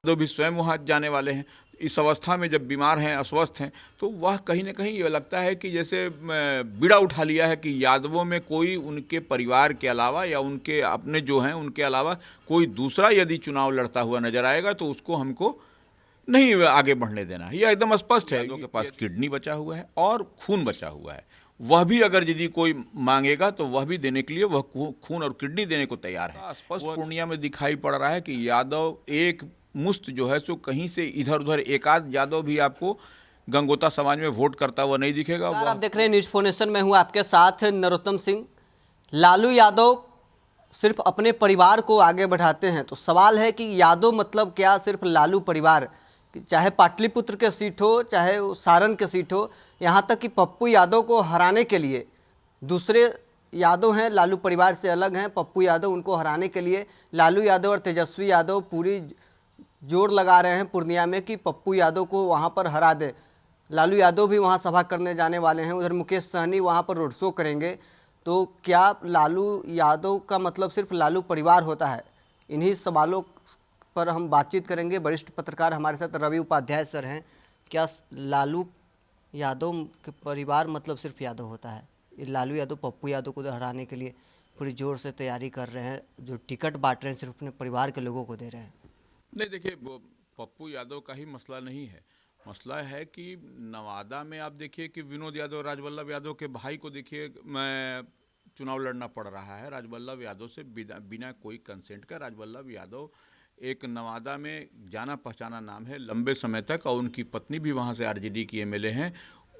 तो भी स्वयं वहाँ जाने वाले हैं। इस अवस्था में जब बीमार हैं, अस्वस्थ हैं, तो वह कहीं न कहीं ये लगता है कि जैसे बीड़ा उठा लिया है कि यादवों में कोई उनके परिवार के अलावा या उनके अपने जो हैं उनके अलावा कोई दूसरा यदि चुनाव लड़ता हुआ नजर आएगा तो उसको हमको नहीं आगे बढ़ने देना है। यह एकदम स्पष्ट है। यादव के पास किडनी बचा हुआ है और खून बचा हुआ है। वह भी अगर यदि कोई मांगेगा तो वह भी देने के लिए वह खून और किडनी देने को तैयार है। स्पष्ट पूर्णिया में दिखाई पड़ रहा है कि यादव एक मुस्त जो है सो कहीं से इधर उधर एक आध यादव भी आपको गंगोता समाज में वोट करता हुआ नहीं दिखेगा। आप देख रहे हैं न्यूज़ फोनेशन में हूँ आपके साथ नरोत्तम सिंह। लालू यादव सिर्फ अपने परिवार को आगे बढ़ाते हैं, तो सवाल है कि यादव मतलब क्या सिर्फ लालू परिवार, चाहे पाटलिपुत्र के सीट हो चाहे सारण के सीट हो, यहाँ तक कि पप्पू यादव को हराने के लिए दूसरे यादव हैं, लालू परिवार से अलग हैं, पप्पू यादव, उनको हराने के लिए लालू यादव और तेजस्वी यादव पूरी जोर लगा रहे हैं पूर्णिया में कि पप्पू यादव को वहाँ पर हरा दे। लालू यादव भी वहाँ सभा करने जाने वाले हैं, उधर मुकेश सहनी वहाँ पर रोड शो करेंगे। तो क्या लालू यादव का मतलब सिर्फ लालू परिवार होता है? इन्हीं सवालों पर हम बातचीत करेंगे। वरिष्ठ पत्रकार हमारे साथ रवि उपाध्याय सर हैं। क्या लालू यादव के परिवार मतलब सिर्फ यादव होता है? लालू यादव पप्पू यादव को हराने के लिए पूरी जोर से तैयारी कर रहे हैं, जो टिकट बांट रहे हैं सिर्फ अपने परिवार के लोगों को दे रहे हैं। नहीं, देखिए वो पप्पू यादव का ही मसला नहीं है। मसला है कि नवादा में आप देखिए कि विनोद यादव, राजवल्लभ यादव के भाई को देखिए मैं चुनाव लड़ना पड़ रहा है राजवल्लभ यादव से बिना कोई कंसेंट का। राजवल्लभ यादव एक नवादा में जाना पहचाना नाम है लंबे समय तक, और उनकी पत्नी भी वहाँ से आरजेडी की एमएलए हैं।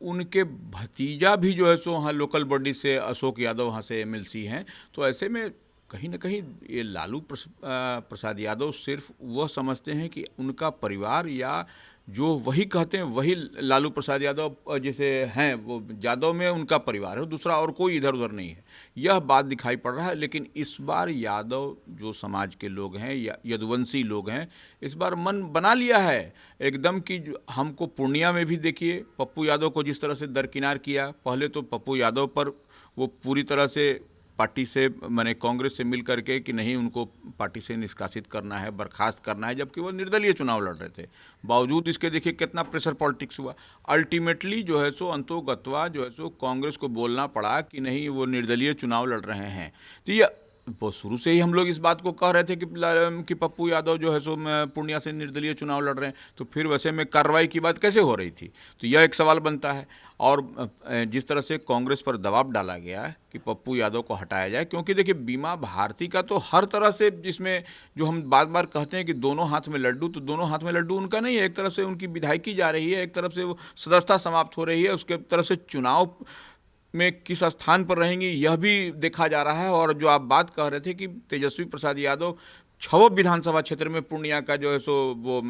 उनके भतीजा भी जो है सो वहाँ लोकल बॉडी से अशोक यादव वहाँ से एमएलसी हैं। तो ऐसे में कहीं ना कहीं ये लालू प्रसाद यादव सिर्फ वह समझते हैं कि उनका परिवार या जो वही कहते हैं वही लालू प्रसाद यादव जैसे हैं वो यादव में उनका परिवार है, दूसरा और कोई इधर उधर नहीं है। यह बात दिखाई पड़ रहा है। लेकिन इस बार यादव जो समाज के लोग हैं या यदुवंशी लोग हैं, इस बार मन बना लिया है एकदम कि हमको पूर्णिया में भी देखिए पप्पू यादव को जिस तरह से दरकिनार किया। पहले तो पप्पू यादव पर वो पूरी तरह से पार्टी से माने कांग्रेस से मिल करके कि नहीं उनको पार्टी से निष्कासित करना है, बर्खास्त करना है, जबकि वो निर्दलीय चुनाव लड़ रहे थे। बावजूद इसके देखिए कितना प्रेशर पॉलिटिक्स हुआ। अल्टीमेटली जो है सो अंतोगत्वा जो है सो कांग्रेस को बोलना पड़ा कि नहीं वो निर्दलीय चुनाव लड़ रहे हैं। तो ये बहुत शुरू से ही हम लोग इस बात को कह रहे थे कि पप्पू यादव जो है सो पूर्णिया से निर्दलीय चुनाव लड़ रहे हैं, तो फिर वैसे में कार्रवाई की बात कैसे हो रही थी? तो यह एक सवाल बनता है। और जिस तरह से कांग्रेस पर दबाव डाला गया है कि पप्पू यादव को हटाया जाए, क्योंकि देखिए बीमा भारती का तो हर तरह से, जिसमें जो हम बार बार कहते हैं कि दोनों हाथ में लड्डू, तो दोनों हाथ में लड्डू उनका नहीं है। एक तरफ से उनकी विधायकी जा रही है, एक तरफ से वो सदस्यता समाप्त हो रही है, उसके तरफ से चुनाव में किस स्थान पर रहेंगी यह भी देखा जा रहा है। और जो आप बात कह रहे थे कि तेजस्वी प्रसाद यादव 6 विधानसभा क्षेत्र में पूर्णिया का जो है सो वो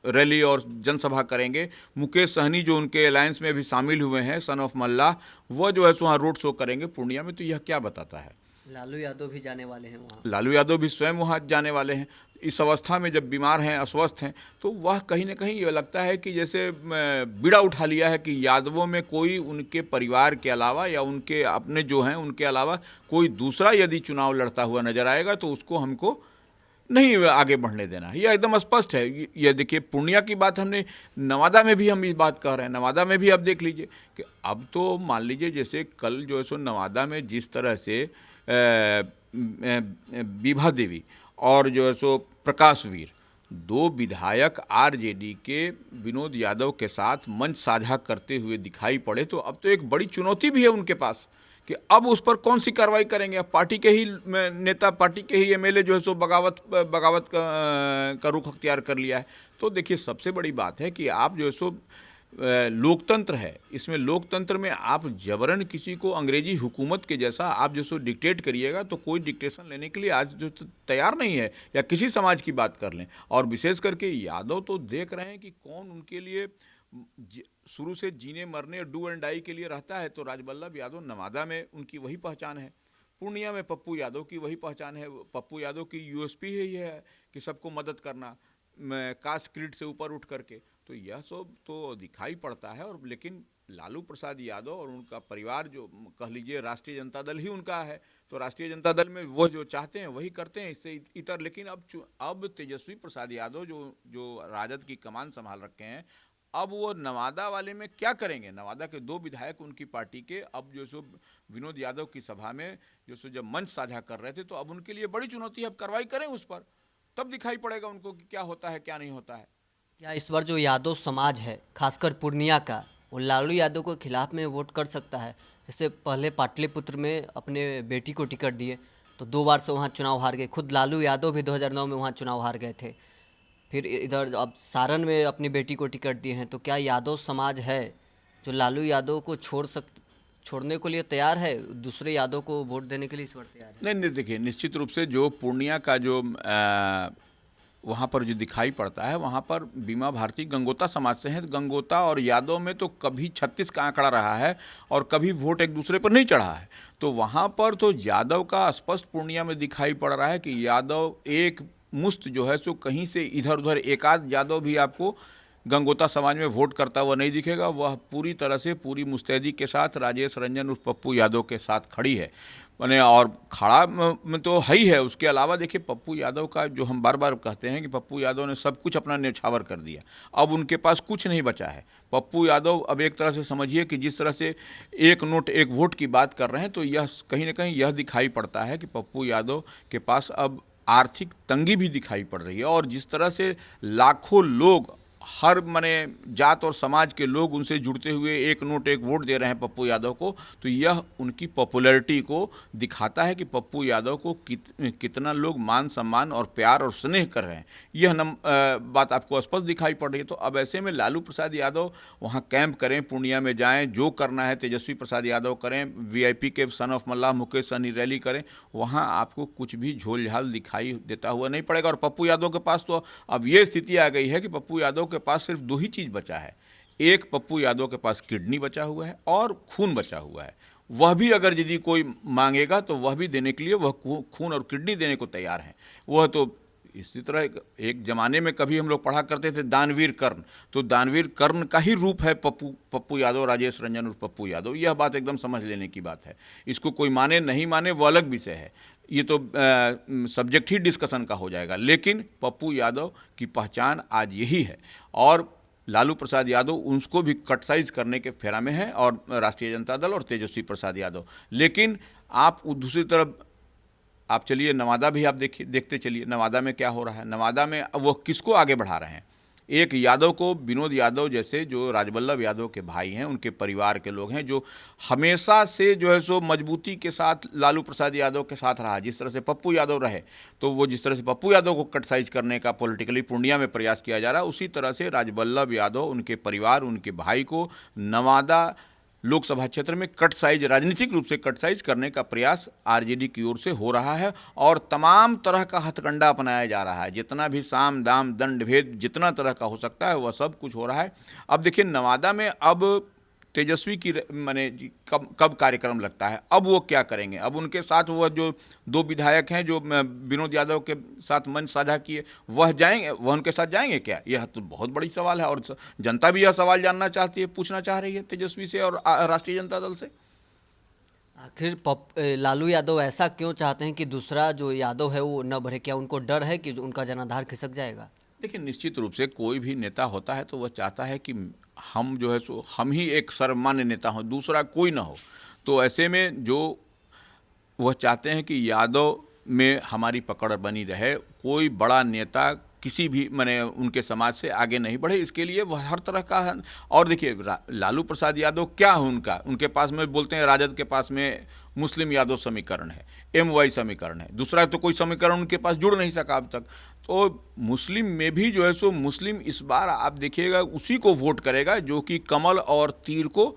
रैली और जनसभा करेंगे, मुकेश सहनी जो उनके अलायंस में भी शामिल हुए हैं, सन ऑफ मल्लाह, वह जो है सो वहाँ रोड शो करेंगे पूर्णिया में। तो यह क्या बताता है? लालू यादव भी जाने वाले हैं वहाँ। लालू यादव भी स्वयं वहाँ जाने वाले हैं। इस अवस्था में जब बीमार हैं, अस्वस्थ हैं, तो वह कहीं ना कहीं ये लगता है कि जैसे बीड़ा उठा लिया है कि यादवों में कोई उनके परिवार के अलावा या उनके अपने जो हैं उनके अलावा कोई दूसरा यदि चुनाव लड़ता हुआ नजर आएगा तो उसको हमको नहीं आगे बढ़ने देना है। यह एकदम स्पष्ट है। ये देखिए पूर्णिया की बात हमने, नवादा में भी हम इस बात कह रहे हैं। नवादा में भी अब देख लीजिए कि अब तो मान लीजिए जैसे कल जो है सो नवादा में जिस तरह से विभा देवी और जो है सो प्रकाश वीर, 2 विधायक आरजेडी के विनोद यादव के साथ मंच साझा करते हुए दिखाई पड़े, तो अब तो एक बड़ी चुनौती भी है उनके पास कि अब उस पर कौन सी कार्रवाई करेंगे। अब पार्टी के ही नेता, पार्टी के ही एमएलए जो है सो बगावत का रुख अख्तियार कर लिया है। तो देखिए सबसे बड़ी बात है कि आप जो है सो लोकतंत्र है, इसमें लोकतंत्र में आप जबरन किसी को अंग्रेजी हुकूमत के जैसा आप जो सो डिक्टेट करिएगा तो कोई डिक्टेशन लेने के लिए आज जो तैयार नहीं है। या किसी समाज की बात कर लें, और विशेष करके यादव तो देख रहे हैं कि कौन उनके लिए शुरू से जीने मरने डू एंड डाई के लिए रहता है। तो राजवल्लभ यादव नवादा में उनकी वही पहचान है, पूर्णिया में पप्पू यादव की वही पहचान है। पप्पू यादव की यूएसपी ही है कि सबको मदद करना, कास्ट क्रीड से ऊपर उठ करके। तो यह सब तो दिखाई पड़ता है। और लेकिन लालू प्रसाद यादव और उनका परिवार जो कह लीजिए राष्ट्रीय जनता दल ही उनका है, तो राष्ट्रीय जनता दल में वो जो चाहते हैं वही करते हैं, इससे इतर। लेकिन अब तेजस्वी प्रसाद यादव जो जो राजद की कमान संभाल रखे हैं, अब वो नवादा वाले में क्या करेंगे। नवादा के 2 विधायक उनकी पार्टी के अब जो सो विनोद यादव की सभा में जो सो जब मंच साझा कर रहे थे, तो अब उनके लिए बड़ी चुनौती है। अब कार्रवाई करें उस पर, तब दिखाई पड़ेगा उनको कि क्या होता है क्या नहीं होता है। क्या इस बार जो यादव समाज है, खासकर पूर्णिया का, वो लालू यादव के खिलाफ में वोट कर सकता है? जैसे पहले पाटलिपुत्र में अपने बेटी को टिकट दिए तो 2 बार से वहाँ चुनाव हार गए। खुद लालू यादव भी 2009 में वहाँ चुनाव हार गए थे। फिर इधर अब सारण में अपनी बेटी को टिकट दिए हैं। तो क्या यादव समाज है जो लालू यादव को छोड़ने को लिए तैयार है, दूसरे यादव को वोट देने के लिए इस बार तैयार है? नहीं नहीं, देखिए निश्चित रूप से जो पूर्णिया का जो वहाँ पर जो दिखाई पड़ता है, वहाँ पर बीमा भारती गंगोता समाज से हैं। गंगोता और यादव में तो कभी 36 का आंकड़ा रहा है और कभी वोट एक दूसरे पर नहीं चढ़ा है। तो वहाँ पर तो यादव का स्पष्ट पूर्णिया में दिखाई पड़ रहा है कि यादव एक मुश्त जो है सो कहीं से इधर उधर एकाध यादव भी आपको गंगोता समाज में वोट करता हुआ नहीं दिखेगा। वह पूरी तरह से पूरी मुस्तैदी के साथ राजेश रंजन उर्फ पप्पू यादव के साथ खड़ी है, माने और खड़ा में तो है ही है। उसके अलावा देखिए पप्पू यादव का जो हम बार बार कहते हैं कि पप्पू यादव ने सब कुछ अपना न्यौछावर कर दिया, अब उनके पास कुछ नहीं बचा है। पप्पू यादव अब एक तरह से समझिए कि जिस तरह से एक नोट एक वोट की बात कर रहे हैं, तो यह कहीं ना कहीं यह दिखाई पड़ता है कि पप्पू यादव के पास अब आर्थिक तंगी भी दिखाई पड़ रही है। और जिस तरह से लाखों लोग, हर माने जात और समाज के लोग उनसे जुड़ते हुए एक नोट एक वोट दे रहे हैं पप्पू यादव को, तो यह उनकी पॉपुलैरिटी को दिखाता है कि पप्पू यादव को कितना लोग मान सम्मान और प्यार और स्नेह कर रहे हैं। यह बात आपको स्पष्ट दिखाई पड़ रही है। तो अब ऐसे में लालू प्रसाद यादव वहाँ कैंप करें, पूर्णिया में जाएं, जो करना है तेजस्वी प्रसाद यादव करें, वीआईपी के son of Mallah Mukesh Sahani rally करें, वहाँ आपको कुछ भी झोल झाल दिखाई देता हुआ नहीं पड़ेगा। और पप्पू यादव के पास तो अब ये स्थिति आ गई है कि पप्पू यादव के पास सिर्फ 2 ही चीज़ बचा है। एक, पप्पू यादव के पास किडनी बचा हुआ है और खून बचा हुआ है। वह भी अगर यदि कोई मांगेगा तो वह भी देने के लिए वह खून और किडनी देने को तैयार हैं। वह तो इसी तरह एक ज़माने में कभी हम लोग पढ़ा करते थे दानवीर कर्ण, तो दानवीर कर्ण का ही रूप है पप्पू यादव, राजेश रंजन और पप्पू यादव। यह बात एकदम समझ लेने की बात है। इसको कोई माने नहीं माने वो अलग विषय है, ये तो सब्जेक्ट ही डिस्कशन का हो जाएगा। लेकिन पप्पू यादव की पहचान आज यही है और लालू प्रसाद यादव उसको भी कट साइज करने के फेरा में है, और राष्ट्रीय जनता दल और तेजस्वी प्रसाद यादव। लेकिन आप दूसरी तरफ आप चलिए नवादा भी आप देखते चलिए नवादा में क्या हो रहा है। नवादा में वो किसको आगे बढ़ा रहे हैं? एक यादव को, विनोद यादव जैसे जो राजवल्लभ यादव के भाई हैं, उनके परिवार के लोग हैं, जो हमेशा से जो है सो मजबूती के साथ लालू प्रसाद यादव के साथ रहा। जिस तरह से पप्पू यादव रहे, तो वो जिस तरह से पप्पू यादव को कट साइज करने का पॉलिटिकली पूर्णिया में प्रयास किया जा रहा है, उसी तरह से राजवल्लभ यादव, उनके परिवार, उनके भाई को नवादा लोकसभा क्षेत्र में कट साइज, राजनीतिक रूप से कट साइज करने का प्रयास आरजेडी की ओर से हो रहा है। और तमाम तरह का हथकंडा अपनाया जा रहा है, जितना भी साम दाम दंड भेद जितना तरह का हो सकता है वह सब कुछ हो रहा है। अब देखिए नवादा में अब तेजस्वी की माने कब कार्यक्रम लगता है, अब वो क्या करेंगे। अब उनके साथ वह जो 2 विधायक हैं जो विनोद यादव के साथ मंच साझा किए, वह जाएंगे, वह उनके साथ जाएंगे क्या? यह तो बहुत बड़ी सवाल है और जनता भी यह सवाल जानना चाहती है, पूछना चाह रही है तेजस्वी से और राष्ट्रीय जनता दल से। आखिर लालू यादव ऐसा क्यों चाहते हैं कि दूसरा जो यादव है वो न बढ़े? क्या उनको डर है कि उनका जनाधार खिसक जाएगा? देखिए निश्चित रूप से कोई भी नेता होता है तो वह चाहता है कि हम जो है सो हम ही एक सर्वमान्य नेता हों, दूसरा कोई ना हो। तो ऐसे में जो वह चाहते हैं कि यादव में हमारी पकड़ बनी रहे, कोई बड़ा नेता किसी भी माने उनके समाज से आगे नहीं बढ़े, इसके लिए वह हर तरह का है। और देखिए लालू प्रसाद यादव क्या है उनके पास में, बोलते हैं राजद के पास में मुस्लिम यादव समीकरण है, MY समीकरण है, दूसरा तो कोई समीकरण उनके पास जुड़ नहीं सका अब तक। तो मुस्लिम में भी जो है सो मुस्लिम इस बार आप देखिएगा उसी को वोट करेगा जो कि कमल और तीर को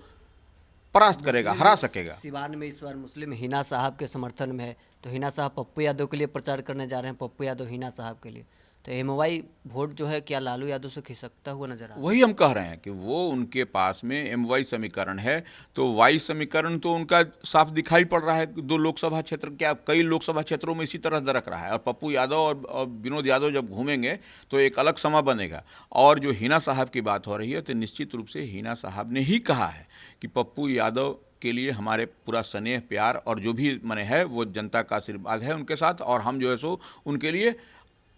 परास्त करेगा, हरा सकेगा। सिवान में इस बार मुस्लिम हिना साहब के समर्थन में है, तो हिना साहब पप्पू यादव के लिए प्रचार करने जा रहे हैं, पप्पू यादव हिना साहब के लिए। तो एमवाई वोट जो है क्या लालू यादव से खिसकता हुआ नजर आ रहा है? वही हम कह रहे हैं कि वो उनके पास में एम वाई समीकरण है, तो वाई समीकरण तो उनका साफ दिखाई पड़ रहा है कि दो लोकसभा क्षेत्र, क्या कई लोकसभा क्षेत्रों में इसी तरह दरक रहा है। और पप्पू यादव और विनोद यादव जब घूमेंगे तो एक अलग समा बनेगा। और जो हिना साहब की बात हो रही है, तो निश्चित रूप से हिना साहब ने ही कहा है कि पप्पू यादव के लिए हमारे पूरा स्नेह प्यार और जो भी मने है वो जनता का आशीर्वाद है उनके साथ, और हम जो है सो उनके लिए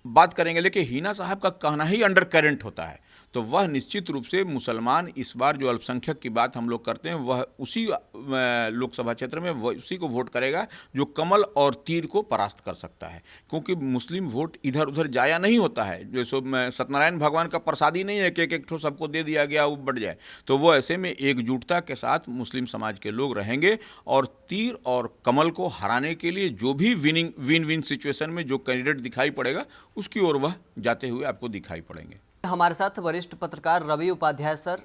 बात करेंगे। लेकिन हिना साहब का कहना ही अंडर करंट होता है, तो वह निश्चित रूप से मुसलमान इस बार जो अल्पसंख्यक की बात हम लोग करते हैं, वह उसी लोकसभा क्षेत्र में वह उसी को वोट करेगा जो कमल और तीर को परास्त कर सकता है। क्योंकि मुस्लिम वोट इधर उधर जाया नहीं होता है, जो सत्यनारायण भगवान का प्रसाद ही नहीं है कि एक एक ठो सबको दे दिया गया वो बढ़ जाए। तो वो ऐसे में एकजुटता के साथ मुस्लिम समाज के लोग रहेंगे, और तीर और कमल को हराने के लिए जो भी विन विन सिचुएशन में जो कैंडिडेट दिखाई पड़ेगा उसकी ओर वह जाते हुए आपको दिखाई पड़ेंगे। हमारे साथ वरिष्ठ पत्रकार रवि उपाध्याय सर,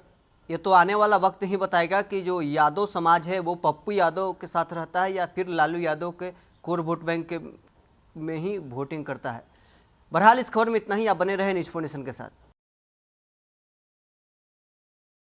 ये तो आने वाला वक्त ही बताएगा कि जो यादव समाज है वो पप्पू यादव के साथ रहता है या फिर लालू यादव के कोर वोट बैंक के में ही वोटिंग करता है। बहरहाल इस खबर में इतना ही। आप बने रहे न्यूज़ 4 नेशन के साथ।